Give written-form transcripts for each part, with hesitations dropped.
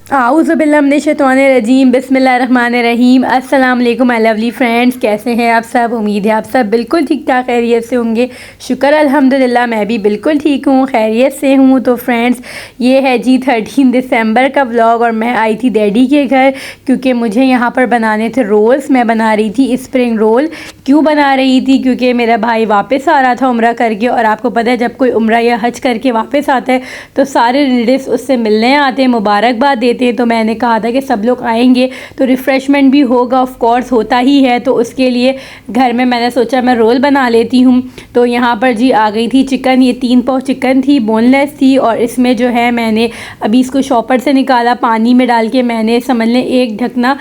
आऊज़ुबिल्लाहिमिनश्शैतानिर्रजीम बिस्मिल्लाहिर्रहमानिर्रहीम। अस्सलाम वालेकुम माय लवली फ्रेंड्स, कैसे हैं आप सब। उम्मीद है आप सब बिल्कुल ठीक ठाक खैरियत से होंगे। शुक्र अल्हम्दुलिल्लाह मैं भी बिल्कुल ठीक हूँ, खैरियत से हूँ। तो फ्रेंड्स ये है जी 13 दिसंबर का व्लॉग और मैं आई थी डैडी के घर क्योंकि मुझे यहाँ पर बनाने थे रोल्स। मैं बना रही थी स्प्रिंग रोल। क्यों बना रही थी? क्योंकि मेरा भाई वापस आ रहा था उम्रा करके, और आपको पता है जब कोई उम्रा या हज करके वापस आता है तो सारे रिलेटिव्स उससे मिलने आते हैं, मुबारकबाद देते हैं। तो मैंने कहा था कि सब लोग आएंगे तो रिफ़्रेशमेंट भी होगा, ऑफ कोर्स होता ही है। तो उसके लिए घर में मैंने सोचा मैं रोल बना लेती हूँ। तो यहाँ पर जी आ गई थी चिकन, ये 3 पाव चिकन थी, बोनलेस थी। और इसमें जो है मैंने अभी इसको शॉपर से निकाला, पानी में डाल के मैंने समझ लें 1 ढकना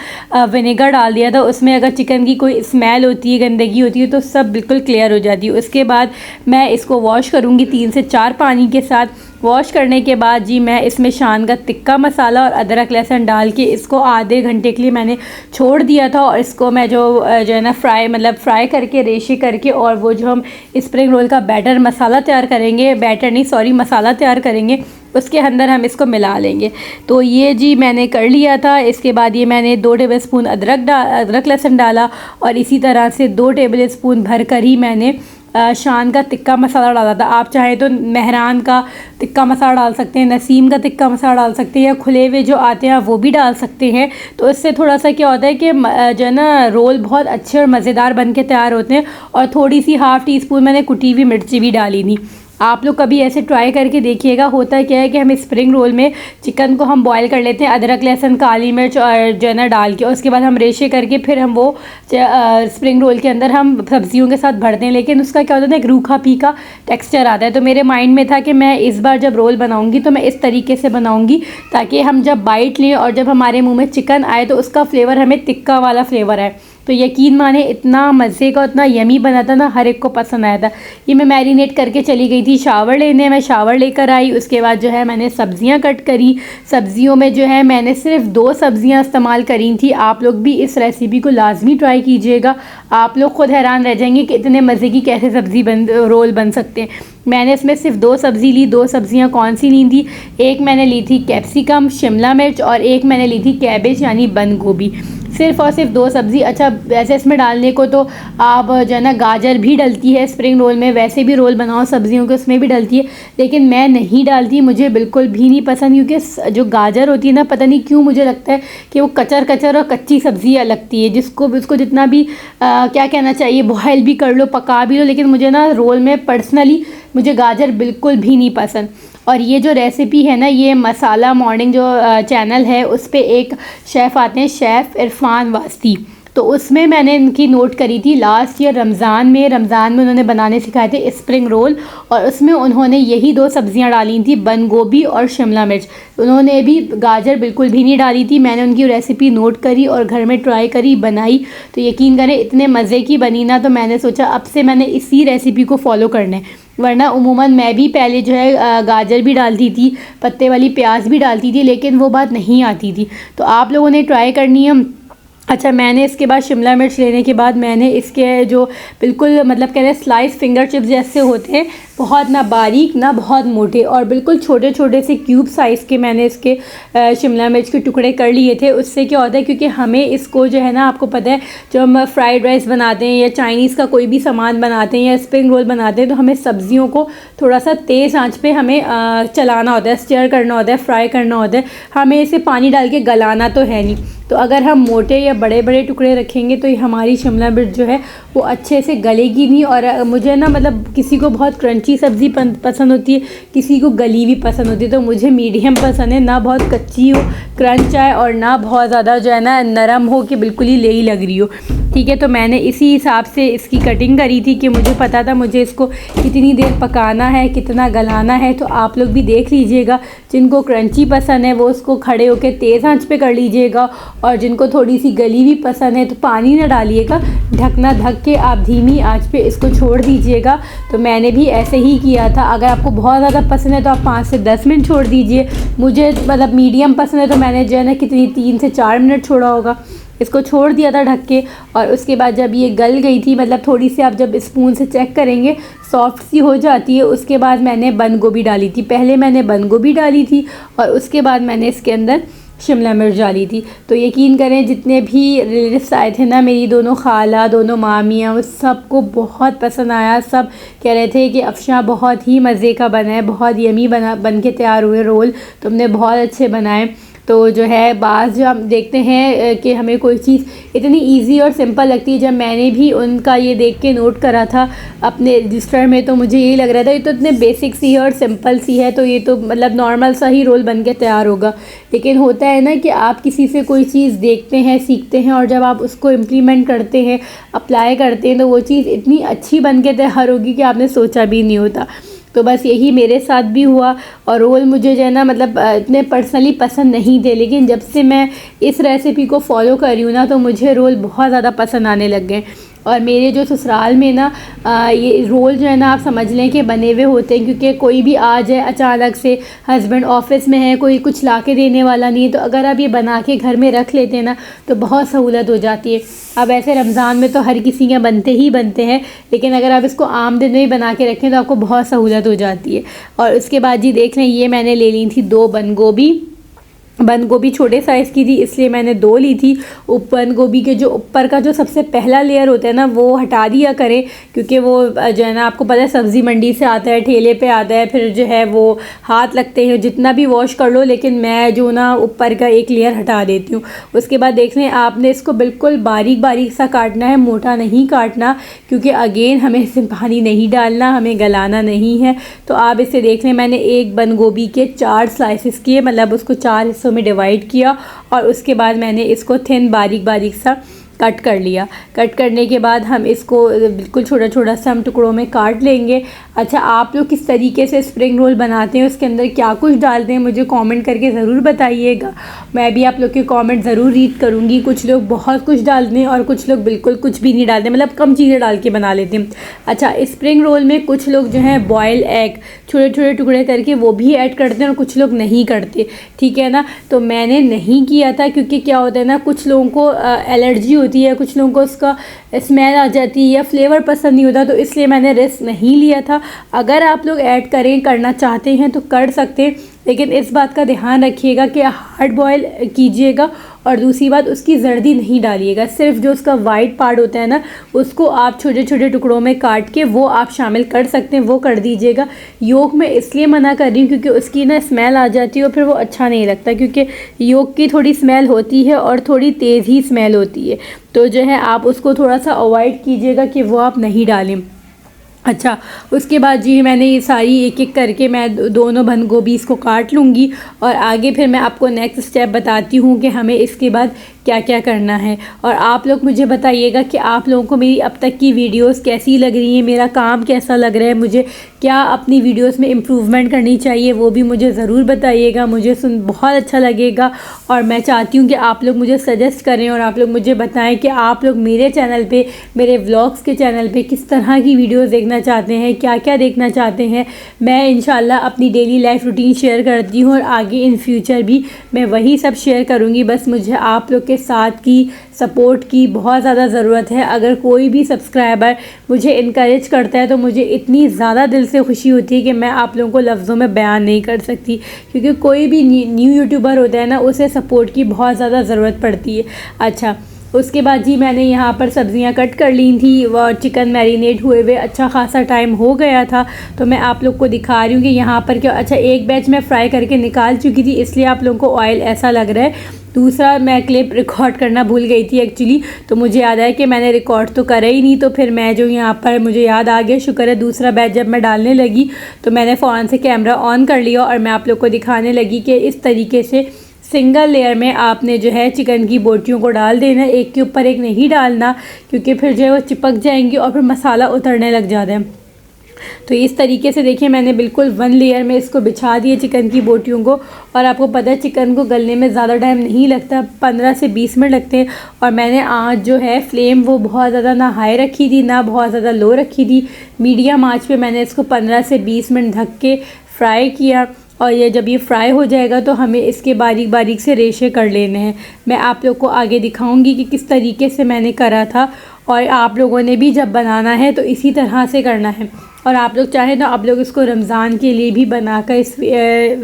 विनेगर डाल दिया था। उसमें अगर चिकन की कोई स्मेल होती है, गंदगी होती है तो सब बिल्कुल क्लियर हो जाती है। उसके बाद मैं इसको वॉश करूँगी 3 से 4 पानी के साथ। वॉश करने के बाद जी मैं इसमें शान का तिक्का मसाला और अदरक लहसुन डाल के इसको आधे घंटे के लिए मैंने छोड़ दिया था। और इसको मैं जो है ना फ्राई करके रेशे करके, और वो जो हम स्प्रिंग रोल का बैटर मसाला तैयार करेंगे, बैटर नहीं सॉरी मसाला तैयार करेंगे, उसके अंदर हम इसको मिला लेंगे। तो ये जी मैंने कर लिया था। इसके बाद ये मैंने 2 टेबलस्पून अदरक लहसुन डाला, और इसी तरह से 2 टेबलस्पून भर कर ही मैंने शान का तिक्का मसाला डाला था। आप चाहे तो मेहरान का तिक्का मसाला डाल सकते हैं, नसीम का तिक्का मसाला डाल सकते हैं, या खुले हुए जो आते हैं वो भी डाल सकते हैं। तो इससे थोड़ा सा क्या होता है कि जो है ना रोल बहुत अच्छे और मज़ेदार बन के तैयार होते हैं। और थोड़ी सी हाफ़ टी स्पून मैंने कुटी हुई मिर्ची भी डाली थी। आप लोग कभी ऐसे ट्राई करके देखिएगा। होता क्या है कि हम स्प्रिंग रोल में चिकन को हम बॉईल कर लेते हैं अदरक लहसुन काली मिर्च और जो है ना डाल के, और उसके बाद हम रेशे करके फिर हम वो स्प्रिंग रोल के अंदर हम सब्जियों के साथ भरते हैं। लेकिन उसका क्या होता है ना, एक रूखा फीका टेक्सचर आता है। तो मेरे माइंड में था कि मैं इस बार जब रोल बनाऊँगी तो मैं इस तरीके से बनाऊँगी ताकि हम जब बाइट लें और जब हमारे मुँह में चिकन आए तो उसका फ्लेवर हमें तिक्का वाला फ्लेवर आए। तो यकीन माने इतना मज़े का, इतना यमी बना था ना, हर एक को पसंद आया था। ये मैं मैरिनेट करके चली गई थी शावर लेने। मैं शावर लेकर आई, उसके बाद जो है मैंने सब्ज़ियां कट करी। सब्ज़ियों में जो है मैंने सिर्फ 2 सब्ज़ियां इस्तेमाल करी थी। आप लोग भी इस रेसिपी को लाजमी ट्राई कीजिएगा। आप लोग खुद हैरान रह जाएंगे कि इतने मज़े की कैसे रोल बन सकते हैं। मैंने इसमें सिर्फ 2 सब्ज़ी ली। 2 सब्ज़ियाँ कौन सी ली थी? एक मैंने ली थी कैप्सिकम शिमला मिर्च, और एक मैंने ली थी कैबेज यानी बंद गोभी। सिर्फ़ और सिर्फ 2 सब्ज़ी। अच्छा वैसे इसमें डालने को तो आप जो है ना गाजर भी डलती है स्प्रिंग रोल में, वैसे भी रोल बनाओ सब्ज़ियों के उसमें भी डलती है, लेकिन मैं नहीं डालती, मुझे बिल्कुल भी नहीं पसंद। क्योंकि जो गाजर होती है ना, पता नहीं क्यों मुझे लगता है कि वो कचर कचर और कच्ची सब्ज़ी लगती है। जिसको उसको जितना भी क्या कहना चाहिए, बॉयल भी कर लो, पका भी लो, लेकिन मुझे ना रोल में पर्सनली मुझे गाजर बिल्कुल भी नहीं पसंद। और ये जो रेसिपी है ना, ये मसाला मॉर्निंग जो चैनल है उस पे एक शेफ़ आते हैं, शेफ़ इरफान वास्ती। तो उसमें मैंने इनकी नोट करी थी लास्ट ईयर रमज़ान में उन्होंने बनाने सिखाए थे स्प्रिंग रोल, और उसमें उन्होंने यही 2 सब्ज़ियाँ डाली थी, बंद गोभी और शिमला मिर्च। उन्होंने भी गाजर बिल्कुल भी नहीं डाली थी। मैंने उनकी रेसिपी नोट करी और घर में ट्राई करी, बनाई, तो यकीन करें इतने मज़े की बनी ना। तो मैंने सोचा अब से मैंने इसी रेसिपी को फॉलो करना है। वरना उमूमन मैं भी पहले जो है गाजर भी डालती थी, पत्ते वाली प्याज भी डालती थी, लेकिन वो बात नहीं आती थी। तो आप लोगों ने ट्राई करनी है। अच्छा मैंने इसके बाद शिमला मिर्च लेने के बाद मैंने इसके जो बिल्कुल मतलब कह रहे स्लाइस फिंगर चिप्स जैसे होते हैं, बहुत ना बारीक ना बहुत मोटे, और बिल्कुल छोटे छोटे से क्यूब साइज़ के मैंने इसके शिमला मिर्च के टुकड़े कर लिए थे। उससे क्या होता है, क्योंकि हमें इसको जो है ना, आपको पता है जब हम फ्राइड राइस बनाते हैं या चाइनीज़ का कोई भी सामान बनाते हैं या स्प्रिंग रोल बनाते हैं, तो हमें सब्ज़ियों को थोड़ा सा तेज़ आंच पे हमें चलाना होता है, स्टीयर करना होता है, फ्राई करना होता है। हमें इसे पानी डाल के गलाना तो है नहीं। तो अगर हम मोटे या बड़े बड़े टुकड़े रखेंगे तो ये हमारी शिमला मिर्च जो है वो अच्छे से गलेगी नहीं। और मुझे ना मतलब किसी को बहुत क्रंची सब्ज़ी पसंद होती है, किसी को गली हुई पसंद होती है। तो मुझे मीडियम पसंद है, ना बहुत कच्ची हो क्रंच आए और ना बहुत ज़्यादा जो है ना नरम हो कि बिल्कुल ही लेही लग रही हो। ठीक है, तो मैंने इसी हिसाब से इसकी कटिंग करी थी कि मुझे पता था मुझे इसको कितनी देर पकाना है, कितना गलाना है। तो आप लोग भी देख लीजिएगा, जिनको क्रंची पसंद है वो उसको खड़े होकर तेज़ आंच पे कर लीजिएगा, और जिनको थोड़ी सी गली हुई पसंद है तो पानी ना डालिएगा, ढकना ढक के आप धीमी आंच पे इसको छोड़ दीजिएगा। तो मैंने भी ऐसे ही किया था। अगर आपको बहुत ज़्यादा पसंद है तो आप 5 से 10 मिनट छोड़ दीजिए। मुझे मतलब मीडियम पसंद है तो मैंने जो है ना कितनी 3 से 4 मिनट छोड़ा होगा। इसको छोड़ दिया था ढक के, और उसके बाद जब ये गल गई थी, मतलब थोड़ी सी आप जब स्पून से चेक करेंगे सॉफ्ट सी हो जाती है, उसके बाद मैंने बंद गोभी डाली थी। पहले मैंने बंद गोभी डाली थी और उसके बाद मैंने इसके अंदर शिमला मिर्च डाली थी। तो यकीन करें जितने भी रिलेटिव्स आए थे ना, मेरी दोनों खाला, दोनों मामियाँ, उस सबको बहुत पसंद आया। सब कह रहे थे कि अफशा बहुत ही मज़े का बना है, बहुत यमी बन के तैयार हुए रोल, तुमने बहुत अच्छे बनाए। तो जो है बाज़ जो हम देखते हैं कि हमें कोई चीज़ इतनी इजी और सिंपल लगती है, जब मैंने भी उनका ये देख के नोट करा था अपने रजिस्टर में, तो मुझे यही लग रहा था ये तो इतने बेसिक सी है और सिंपल सी है, तो ये तो मतलब नॉर्मल सा ही रोल बन के तैयार होगा। लेकिन होता है ना कि आप किसी से कोई चीज़ देखते हैं, सीखते हैं, और जब आप उसको इम्प्लीमेंट करते हैं, अप्लाई करते हैं, तो वो चीज़ इतनी अच्छी बन के तैयार होगी कि आपने सोचा भी नहीं होता। तो बस यही मेरे साथ भी हुआ। और रोल मुझे जो है ना मतलब इतने पर्सनली पसंद नहीं थे, लेकिन जब से मैं इस रेसिपी को फॉलो कर रही हूँ ना, तो मुझे रोल बहुत ज़्यादा पसंद आने लग गए। और मेरे जो ससुराल में ना ये रोल जो है ना, आप समझ लें कि बने हुए होते हैं, क्योंकि कोई भी आ जाए अचानक से, हस्बैंड ऑफिस में है, कोई कुछ ला के देने वाला नहीं है, तो अगर आप ये बना के घर में रख लेते हैं ना, तो बहुत सहूलत हो जाती है। अब ऐसे रमज़ान में तो हर किसी के बनते ही बनते हैं, लेकिन अगर आप इसको आम दिन में ही बना के रखें तो आपको बहुत सहूलत हो जाती है। और उसके बाद जी देख लें, ये मैंने ले ली थी 2 बंद गोभी छोटे साइज़ की थी, इसलिए मैंने 2 ली थी। बंद गोभी के जो ऊपर का जो सबसे पहला लेयर होता है ना, वो हटा दिया करें, क्योंकि वो जो है ना, आपको पता है सब्ज़ी मंडी से आता है, ठेले पे आता है, फिर जो है वो हाथ लगते हैं जितना भी वॉश कर लो, लेकिन मैं जो ना ऊपर का एक लेयर हटा देती हूँ। उसके बाद देख लें, आपने इसको बिल्कुल बारीक बारीक सा काटना है, मोटा नहीं काटना, क्योंकि अगेन हमें इसमें पानी नहीं डालना, हमें गलाना नहीं है। तो आप इसे देख लें, मैंने एक बंद गोभी के 4 स्लाइसेस किए, मतलब उसको 4 हिस्सों में डिवाइड किया, और उसके बाद मैंने इसको थिन बारीक बारीक सा कट कर लिया। कट करने के बाद हम इसको बिल्कुल छोटा छोटा सा हम टुकड़ों में काट लेंगे। अच्छा, आप लोग किस तरीके से स्प्रिंग रोल बनाते हैं, उसके अंदर क्या कुछ डालते हैं, मुझे कमेंट करके ज़रूर बताइएगा। मैं भी आप लोग के कमेंट ज़रूर रीड करूँगी। कुछ लोग बहुत कुछ डालते हैं और कुछ लोग बिल्कुल कुछ भी नहीं डालते, मतलब कम चीज़ें डाल के बना लेते हैं। अच्छा, स्प्रिंग रोल में कुछ लोग जो है बॉयल एग छोटे छोटे टुकड़े करके वो भी ऐड करते हैं, और कुछ लोग नहीं करते, ठीक है ना। तो मैंने नहीं किया था, क्योंकि क्या होता है ना, कुछ लोगों को एलर्जी होती है, कुछ लोगों को उसका स्मेल आ जाती है या फ्लेवर पसंद नहीं होता, तो इसलिए मैंने रिस्क नहीं लिया था। अगर आप लोग ऐड करना चाहते हैं तो कर सकते हैं, लेकिन इस बात का ध्यान रखिएगा कि हार्ड बॉयल कीजिएगा, और दूसरी बात, उसकी जर्दी नहीं डालिएगा। सिर्फ जो उसका वाइट पार्ट होता है ना, उसको आप छोटे छोटे टुकड़ों में काट के वो आप शामिल कर सकते हैं, वो कर दीजिएगा। योक में इसलिए मना कर रही हूँ क्योंकि उसकी ना स्मेल आ जाती है और फिर वो अच्छा नहीं लगता, क्योंकि योक की थोड़ी स्मेल होती है और थोड़ी तेज़ ही स्मेल होती है। तो जो है आप उसको थोड़ा सा अवॉइड कीजिएगा कि वो आप नहीं डालें। अच्छा, उसके बाद जी मैंने ये सारी एक एक करके मैं दोनों बंद गोभी इसको काट लूँगी, और आगे फिर मैं आपको नेक्स्ट स्टेप बताती हूँ कि हमें इसके बाद क्या क्या करना है। और आप लोग मुझे बताइएगा कि आप लोगों को मेरी अब तक की वीडियोस कैसी लग रही हैं, मेरा काम कैसा लग रहा है, मुझे क्या अपनी वीडियोस में इम्प्रूवमेंट करनी चाहिए, वो भी मुझे ज़रूर बताइएगा। मुझे बहुत अच्छा लगेगा, और मैं चाहती हूँ कि आप लोग मुझे सजेस्ट करें और आप लोग मुझे बताएं कि आप लोग मेरे चैनल पे, मेरे व्लॉग्स के चैनल पे किस तरह की वीडियोस देखना चाहते हैं, क्या क्या देखना चाहते हैं। मैं इंशाल्लाह अपनी डेली लाइफ रूटीन शेयर करती हूँ, और आगे इन फ्यूचर भी मैं वही सब शेयर करूँगी। बस मुझे आप लोग के साथ की सपोर्ट की बहुत ज़्यादा ज़रूरत है। अगर कोई भी सब्सक्राइबर मुझे इनकरेज करता है तो मुझे इतनी ज़्यादा दिल से खुशी होती है कि मैं आप लोगों को लफ्ज़ों में बयान नहीं कर सकती, क्योंकि कोई भी न्यू यूट्यूबर होता है ना, उसे सपोर्ट की बहुत ज़्यादा ज़रूरत पड़ती है। अच्छा, उसके बाद जी मैंने यहाँ पर सब्ज़ियाँ कट कर ली थी, और चिकन मैरिनेट हुए हुए अच्छा खासा टाइम हो गया था, तो मैं आप लोग को दिखा रही हूँ कि यहाँ पर क्या। अच्छा, एक बैच मैं फ्राई करके निकाल चुकी थी, इसलिए आप लोगों को ऑयल ऐसा लग रहा है। दूसरा, मैं क्लिप रिकॉर्ड करना भूल गई थी एक्चुअली, तो मुझे याद आया कि मैंने रिकॉर्ड तो करा ही नहीं, तो फिर मैं जो यहाँ पर मुझे याद आ गया, शुक्र है। दूसरा बैच जब मैं डालने लगी तो मैंने फ़ौरन से कैमरा ऑन कर लिया, और मैं आप लोग को दिखाने लगी कि इस तरीके से सिंगल लेयर में आपने जो है चिकन की बोटियों को डाल देना, एक के ऊपर एक नहीं डालना, क्योंकि फिर जो है वो चिपक जाएंगी और फिर मसाला उतरने लग जाता है। तो इस तरीके से देखिए, मैंने बिल्कुल 1 लेयर में इसको बिछा दिए चिकन की बोटियों को। और आपको पता है चिकन को गलने में ज़्यादा टाइम नहीं लगता, 15 से 20 मिनट लगते हैं। और मैंने आँच जो है फ्लेम वो बहुत ज़्यादा ना हाई रखी थी, ना बहुत ज़्यादा लो रखी थी, मीडियम आँच पे मैंने इसको 15 से 20 मिनट ढक के फ्राई किया। और ये जब ये फ्राई हो जाएगा तो हमें इसके बारीक बारीक से रेशे कर लेने हैं। मैं आप लोग को आगे दिखाऊंगी कि किस तरीके से मैंने करा था, और आप लोगों ने भी जब बनाना है तो इसी तरह से करना है। और आप लोग चाहें तो आप लोग इसको रमज़ान के लिए भी बनाकर इस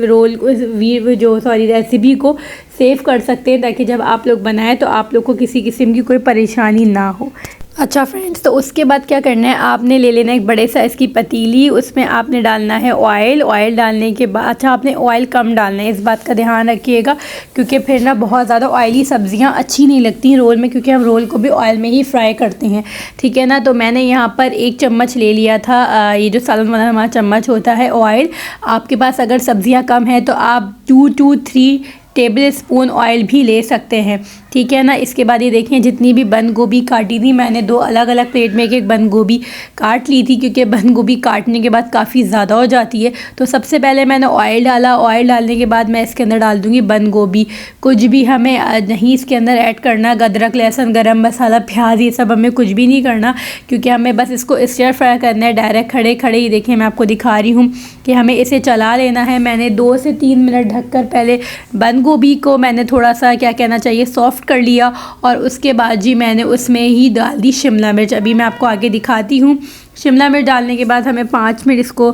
रोल को रेसिपी को सेव कर सकते हैं, ताकि जब आप लोग बनाएं तो आप लोग को किसी किस्म की कोई परेशानी ना हो। अच्छा फ्रेंड्स, तो उसके बाद क्या करना है, आपने ले लेना एक बड़े साइज़ की पतीली, उसमें आपने डालना है ऑयल डालने के बाद, अच्छा आपने ऑयल कम डालना है, इस बात का ध्यान रखिएगा, क्योंकि फिर ना बहुत ज़्यादा ऑयली सब्ज़ियां अच्छी नहीं लगती रोल में, क्योंकि हम रोल को भी ऑयल में ही फ्राई करते हैं, ठीक है ना। तो मैंने यहाँ पर 1 चम्मच ले लिया था, ये जो सालन वाला हमारा चम्मच होता है ऑयल। आपके पास अगर सब्ज़ियाँ कम हैं तो आप 2 to 3 टेबल स्पून ऑयल भी ले सकते हैं, ठीक है ना। इसके बाद ये देखें, जितनी भी बंद गोभी काटी थी मैंने 2 अलग अलग प्लेट में एक बंद गोभी काट ली थी, क्योंकि बंद गोभी काटने के बाद काफ़ी ज़्यादा हो जाती है। तो सबसे पहले मैंने ऑयल डाला, ऑयल डालने के बाद मैं इसके अंदर डाल दूँगी बंद गोभी। कुछ भी हमें नहीं इसके अंदर ऐड करना, अदरक लहसुन गरम मसाला प्याज ये सब हमें कुछ भी नहीं करना, क्योंकि हमें बस इसको स्टर फ्राई करना है डायरेक्ट खड़े खड़े ही। देखिए मैं आपको दिखा रही हूँ कि हमें इसे चला लेना है। मैंने 2 से 3 मिनट ढककर पहले बंद गोभी को मैंने थोड़ा सा क्या कहना चाहिए सॉफ्ट कर लिया, और उसके बाद जी मैंने उसमें ही डाल दी शिमला मिर्च। अभी मैं आपको आगे दिखाती हूँ। शिमला मिर्च डालने के बाद हमें 5 मिनट इसको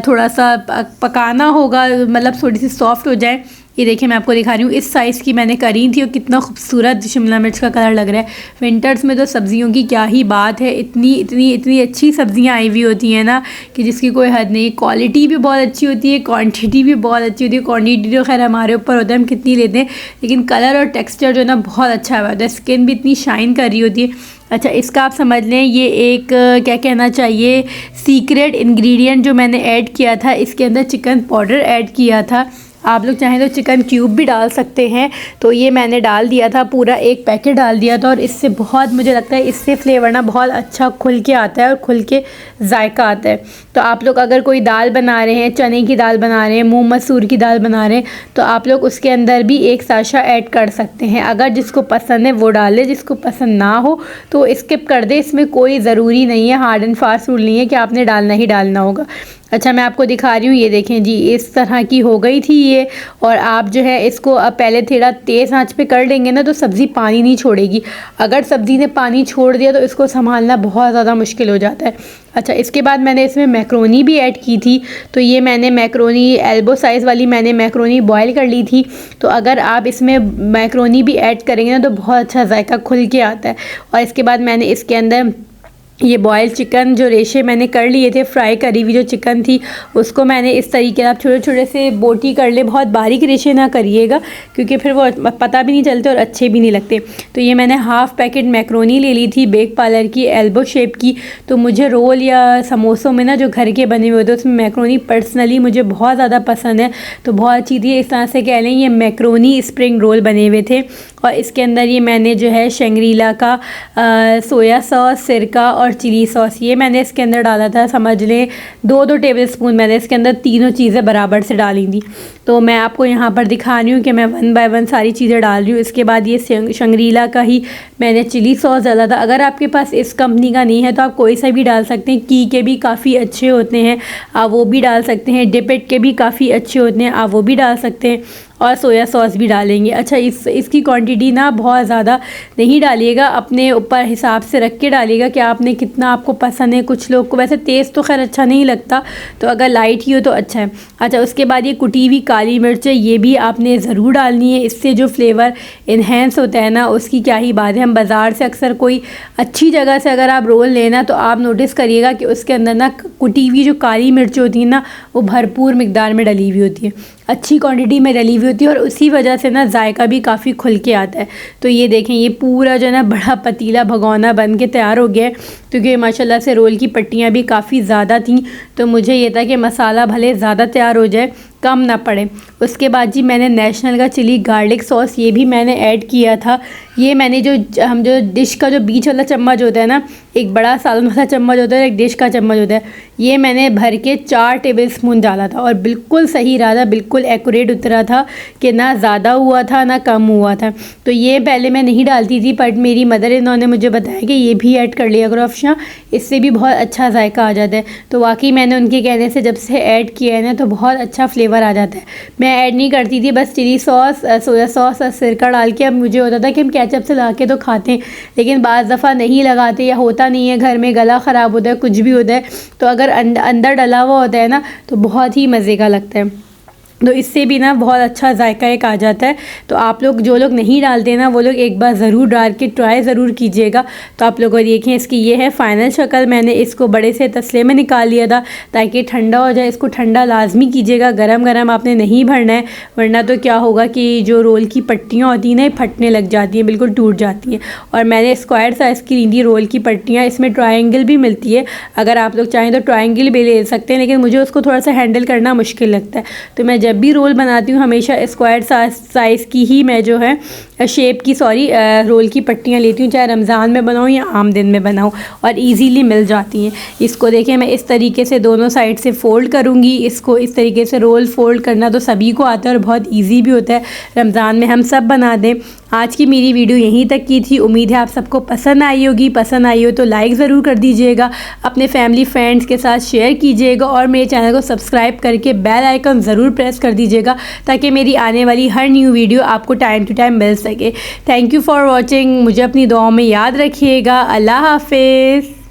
थोड़ा सा पकाना होगा, मतलब थोड़ी सी सॉफ्ट हो जाए। ये देखिए मैं आपको दिखा रही हूँ, इस साइज़ की मैंने करी थी और कितना खूबसूरत शिमला मिर्च का कलर लग रहा है। विंटर्स में तो सब्ज़ियों की क्या ही बात है, इतनी इतनी इतनी अच्छी सब्ज़ियाँ आई हुई होती हैं ना कि जिसकी कोई हद नहीं। क्वालिटी भी बहुत अच्छी होती है, क्वांटिटी भी बहुत अच्छी होती है। क्वांटिटी तो खैर हमारे ऊपर होता है हम कितनी लेते हैं, लेकिन कलर और टेक्स्चर जो है ना बहुत अच्छा होता है। स्किन भी इतनी शाइन कर रही होती है। अच्छा, इसका आप समझ लें ये एक क्या कहना चाहिए सीक्रेट इंग्रेडिएंट जो मैंने ऐड किया था, इसके अंदर चिकन पाउडर ऐड किया था। आप लोग चाहें तो चिकन क्यूब भी डाल सकते हैं। तो ये मैंने डाल दिया था, पूरा 1 पैकेट डाल दिया था, और इससे बहुत मुझे लगता है इससे फ्लेवर ना बहुत अच्छा खुल के आता है और खुल के जायका आता है। तो आप लोग अगर कोई दाल बना रहे हैं, चने की दाल बना रहे हैं, मूंग मसूर की दाल बना रहे हैं, तो आप लोग उसके अंदर भी 1 साशा ऐड कर सकते हैं। अगर जिसको पसंद है वो डाल ले, जिसको पसंद ना हो तो स्किप कर दे। इसमें कोई ज़रूरी नहीं है, हार्ड एंड फास्ट रूल नहीं है कि आपने डालना ही डालना होगा। अच्छा, मैं आपको दिखा रही हूँ, ये देखें जी इस तरह की हो गई थी ये। और आप जो है इसको अब पहले थोड़ा तेज़ आंच पे कर लेंगे ना तो सब्ज़ी पानी नहीं छोड़ेगी। अगर सब्ज़ी ने पानी छोड़ दिया तो इसको संभालना बहुत ज़्यादा मुश्किल हो जाता है। अच्छा, इसके बाद मैंने इसमें मैक्रोनी भी ऐड की थी। तो ये मैंने मैक्रोनी एल्बो साइज़ वाली मैंने मैक्रोनी बॉयल कर ली थी। तो अगर आप इसमें मैक्रोनी भी ऐड करेंगे ना तो बहुत अच्छा जायका खुल के आता है। और इसके बाद मैंने इसके अंदर ये बॉयल चिकन जो रेशे मैंने कर लिए थे, फ्राई करी हुई जो चिकन थी उसको मैंने इस तरीके आप छोटे छोटे से बोटी कर ले, बहुत बारीक रेशे ना करिएगा क्योंकि फिर वो पता भी नहीं चलते और अच्छे भी नहीं लगते। तो ये मैंने हाफ़ पैकेट मैक्रोनी ले ली थी बेक पार्लर की एल्बो शेप की। तो मुझे रोल या समोसों में ना जो घर के बने हुए होते उसमें मैक्रोनी पर्सनली मुझे बहुत ज़्यादा पसंद है। तो बहुत अच्छी थी, इस तरह से कह लें ये मैक्रोनी स्प्रिंग रोल बने हुए थे। और इसके अंदर ये मैंने जो है शंग्रीला का सोया सॉस, सिरका और चिली सॉस ये मैंने इसके अंदर डाला था। समझ लें 2-2 टेबल स्पून मैंने इसके अंदर तीनों चीज़ें बराबर से डाली थी। तो मैं आपको यहाँ पर दिखा रही हूँ कि मैं 1 बाय 1 सारी चीज़ें डाल रही हूँ। इसके बाद ये शंग्रीला का ही मैंने चिली सॉस डाला था। अगर आपके पास इस कंपनी का नहीं है तो आप कोई सा भी डाल सकते हैं। की के भी काफ़ी अच्छे होते हैं, आप वो भी डाल सकते हैं। डिपिट के भी काफ़ी अच्छे होते हैं, आप वो भी डाल सकते हैं। और सोया सॉस भी डालेंगे। अच्छा, इसकी क्वांटिटी ना बहुत ज़्यादा नहीं डालिएगा, अपने ऊपर हिसाब से रख के डालिएगा कि आपने कितना आपको पसंद है। कुछ लोग को वैसे तेज़ तो खैर अच्छा नहीं लगता, तो अगर लाइट ही हो तो अच्छा है। अच्छा, उसके बाद ये कुटी हुई काली मिर्च है, ये भी आपने ज़रूर डालनी है। इससे जो फ्लेवर इन्हेंस होता है ना उसकी क्या ही बात है। हम बाज़ार से अक्सर कोई अच्छी जगह से अगर आप रोल लेना तो आप नोटिस करिएगा कि उसके अंदर ना कुटी हुई जो काली मिर्च होती है ना वो भरपूर मिकदार में डली हुई होती है, अच्छी क्वांटिटी में डली हुई होती है, और उसी वजह से ना जायका भी काफ़ी खुल के आता है। तो ये देखें ये पूरा जो है ना बड़ा पतीला भगोना बन के तैयार हो गया है, क्योंकि माशाल्लाह से रोल की पट्टियाँ भी काफ़ी ज़्यादा थी। तो मुझे ये था कि मसाला भले ज़्यादा तैयार हो जाए कम ना पड़े। उसके बाद जी मैंने नेशनल का चिली गार्लिक सॉस ये भी मैंने ऐड किया था। ये मैंने जो डिश का जो बीच वाला चम्मच होता है ना, एक बड़ा सालन वाला चम्मच होता है, एक डिश का चम्मच होता है, ये मैंने भर के 4 टेबल स्पून डाला था और बिल्कुल सही रहा था, बिल्कुल एक्यूरेट उतरा था कि ना ज़्यादा हुआ था ना कम हुआ था। तो ये पहले मैं नहीं डालती थी, बट मेरी मदर इन्होंने मुझे बताया कि ये भी ऐड कर लिया करो अफशा, इससे भी बहुत अच्छा जायका आ जाता है। तो वाकई मैंने उनके कहने से जब से ऐड किया है ना तो बहुत अच्छा फ्लेवर फ्लेवर आ जाता है। मैं ऐड नहीं करती थी, बस चिली सॉस, सोया सॉस और सिरका डाल के। अब मुझे होता था कि हम केचप से ला के तो खाते हैं, लेकिन बाज़ दफ़ा नहीं लगाते या होता नहीं है घर में, गला ख़राब होता है, कुछ भी होता है, तो अगर अंदर डला हुआ होता है ना तो बहुत ही मज़े का लगता है। तो इससे भी ना बहुत अच्छा जायका एक आ जाता है। तो आप लोग जो लोग नहीं डालते ना वो लोग एक बार ज़रूर डाल के ट्राई ज़रूर कीजिएगा। तो आप लोग देखें, इसकी ये है फ़ाइनल शक्ल। मैंने इसको बड़े से तसले में निकाल लिया था ताकि ठंडा हो जाए। इसको ठंडा लाजमी कीजिएगा, गरम गरम आपने नहीं भरना है, वरना तो क्या होगा कि जो रोल की पट्टियाँ होती हैं ना, फटने लग जाती हैं, बिल्कुल टूट जाती हैं। और मैंने स्क्वायर साइज़ की ली थी रोल की पट्टियाँ। इसमें ट्रायंगल भी मिलती है, अगर आप लोग चाहें तो ट्रायंगल भी ले सकते हैं, लेकिन मुझे उसको थोड़ा सा हैंडल करना मुश्किल लगता है। तो मैं जब भी रोल बनाती हूँ हमेशा स्क्वायर साइज़ की ही मैं जो है शेप की रोल की पट्टियाँ लेती हूँ, चाहे रमज़ान में बनाऊँ या आम दिन में बनाऊँ, और इजीली मिल जाती हैं। इसको देखें, मैं इस तरीके से दोनों साइड से फ़ोल्ड करूँगी। इसको इस तरीके से रोल फ़ोल्ड करना तो सभी को आता है और बहुत ईजी भी होता है, रमज़ान में हम सब बना दें। आज की मेरी वीडियो यहीं तक की थी। उम्मीद है आप सबको पसंद आई होगी। पसंद आई हो तो लाइक ज़रूर कर दीजिएगा, अपने फैमिली फ्रेंड्स के साथ शेयर कीजिएगा, और मेरे चैनल को सब्सक्राइब करके बेल आइकन ज़रूर प्रेस कर दीजिएगा ताकि मेरी आने वाली हर न्यू वीडियो आपको टाइम टू टाइम मिल सके। Thank you for watching. मुझे अपनी दुआओं में याद रखिएगा। अल्लाह हाफिज़।